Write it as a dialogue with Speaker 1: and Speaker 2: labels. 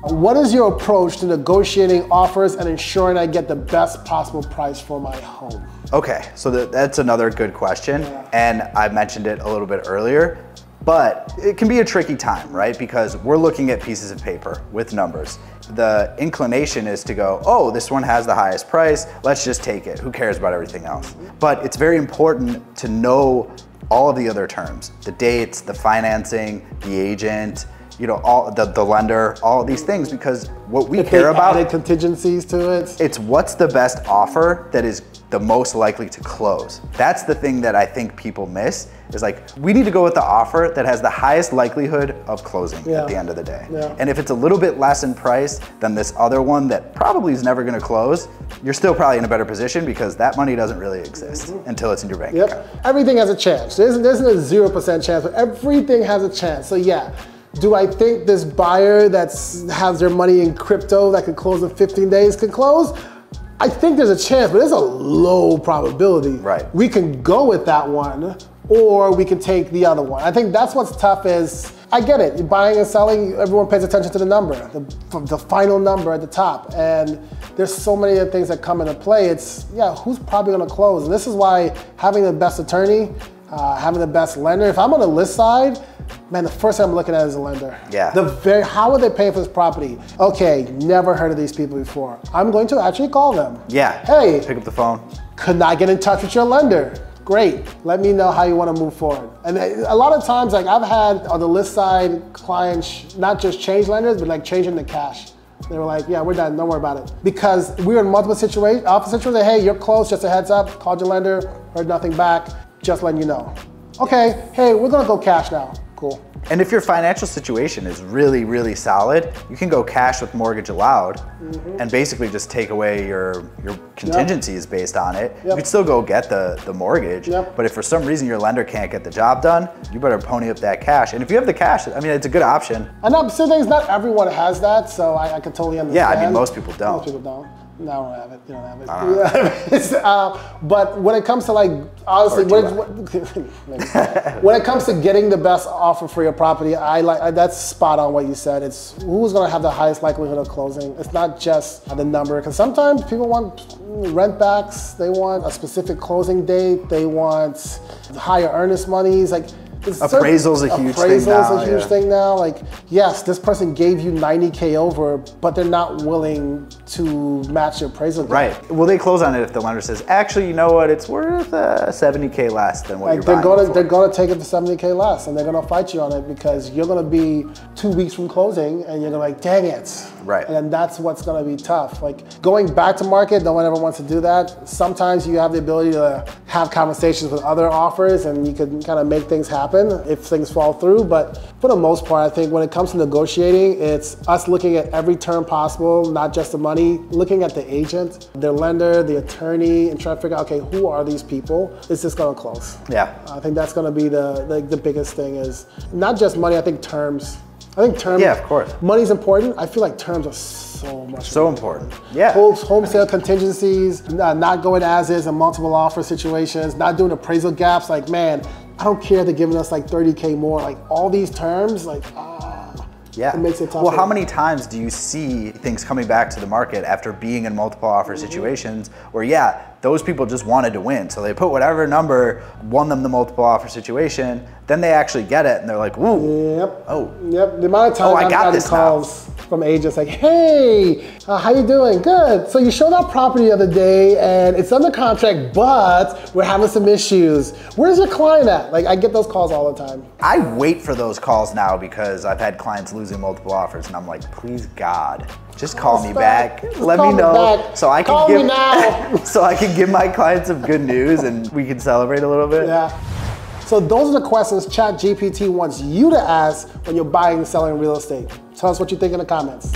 Speaker 1: What is your approach to negotiating offers and ensuring I get the best possible price for my home?
Speaker 2: Okay, so that's another good question. And I mentioned it a little bit earlier, but it can be a tricky time, right? Because we're looking at pieces of paper with numbers. The inclination is to go, oh, this one has the highest price, let's just take it. Who cares about everything else? But it's very important to know all of the other terms, the dates, the financing, the agent, you know, all the lender, all of these things, because what we care about,
Speaker 1: added contingencies to it.
Speaker 2: it's what's the best offer that is the most likely to close. That's the thing that I think people miss, is like, we need to go with the offer that has the highest likelihood of closing at the end of the day. And if it's a little bit less in price than this other one that probably is never gonna close, you're still probably in a better position because that money doesn't really exist until it's in your bank account.
Speaker 1: Everything has a chance. There isn't a 0% chance, but everything has a chance. So yeah. Do I think this buyer that has their money in crypto that could close in 15 days can close? I think there's a chance, but it's a low probability.
Speaker 2: Right.
Speaker 1: We can go with that one, or we can take the other one. I think that's what's tough is, I get it, you're buying and selling, everyone pays attention to the number, the final number at the top. And there's so many other things that come into play. It's, who's probably gonna close? And this is why having the best attorney, having the best lender, if I'm on the list side, man, the first thing I'm looking at is a lender. How are they paying for this property? Okay, never heard of these people before. I'm going to actually call them. Hey,
Speaker 2: pick up the phone.
Speaker 1: Could I get in touch with your lender? Great, let me know how you want to move forward. And a lot of times, like I've had on the list side clients, not just change lenders, but like changing the cash. They were like, yeah, we're done, don't worry about it. Because we were in multiple situations, hey, you're close, just a heads up, called your lender, heard nothing back, just letting you know. Okay, hey, we're gonna go cash now. Cool.
Speaker 2: And if your financial situation is really, really solid, you can go cash with mortgage allowed and basically just take away your contingencies based on it. You could still go get the mortgage, but if for some reason your lender can't get the job done, you better pony up that cash. And if you have the cash, I mean, it's a good option.
Speaker 1: And I'm saying not everyone has that, so I can totally understand.
Speaker 2: Yeah, I mean, most people don't.
Speaker 1: Most people don't. No, I don't have it. You don't have it. But when it comes to like, honestly, when it comes to getting the best offer for your property, that's spot on what you said. It's who's gonna have the highest likelihood of closing. It's not just the number, because sometimes people want rent backs, they want a specific closing date, they want higher earnest monies. Like,
Speaker 2: appraisal's a huge thing now.
Speaker 1: Appraisal's a huge thing now. Like, yes, this person gave you 90K over, but they're not willing to match your appraisal.
Speaker 2: Right. Will they close on it if the lender says, actually, you know what, it's worth 70K less than what you're buying
Speaker 1: They're gonna take it for 70K less, and they're gonna fight you on it because you're gonna be 2 weeks from closing, and you're gonna be like, dang it.
Speaker 2: Right.
Speaker 1: And that's what's gonna be tough. Like, going back to market, no one ever wants to do that. Sometimes you have the ability to have conversations with other offers, and you can kind of make things happen if things fall through. But for the most part, I think when it comes to negotiating, it's us looking at every term possible, not just the money, looking at the agent, their lender, the attorney, and trying to figure out, okay, who are these people? Is this gonna close?
Speaker 2: Yeah.
Speaker 1: I think that's gonna be the biggest thing, is not just money, I think terms. I think terms,
Speaker 2: yeah, of course.
Speaker 1: Money's important. I feel like terms are so important.
Speaker 2: Yeah.
Speaker 1: Home sale contingencies, not going as is in multiple offer situations, not doing appraisal gaps. Like, man, I don't care they're giving us like 30K more. Like, all these terms, like,
Speaker 2: yeah.
Speaker 1: It makes it tough.
Speaker 2: Well, how many times do you see things coming back to the market after being in multiple offer situations where, yeah, those people just wanted to win. So they put whatever number won them the multiple offer situation, then they actually get it and they're like, ooh.
Speaker 1: Yep.
Speaker 2: Oh.
Speaker 1: Yep. The amount of time I've gotten calls from agents like, hey, how you doing? Good. So you showed our property the other day and it's under contract, but we're having some issues. Where's your client at? Like, I get those calls all the time.
Speaker 2: I wait for those calls now because I've had clients losing multiple offers and I'm like, please God, just call me back. Let me know so I can give my clients some good news and we can celebrate a little bit.
Speaker 1: Yeah. So those are the questions ChatGPT wants you to ask when you're buying and selling real estate. Tell us what you think in the comments.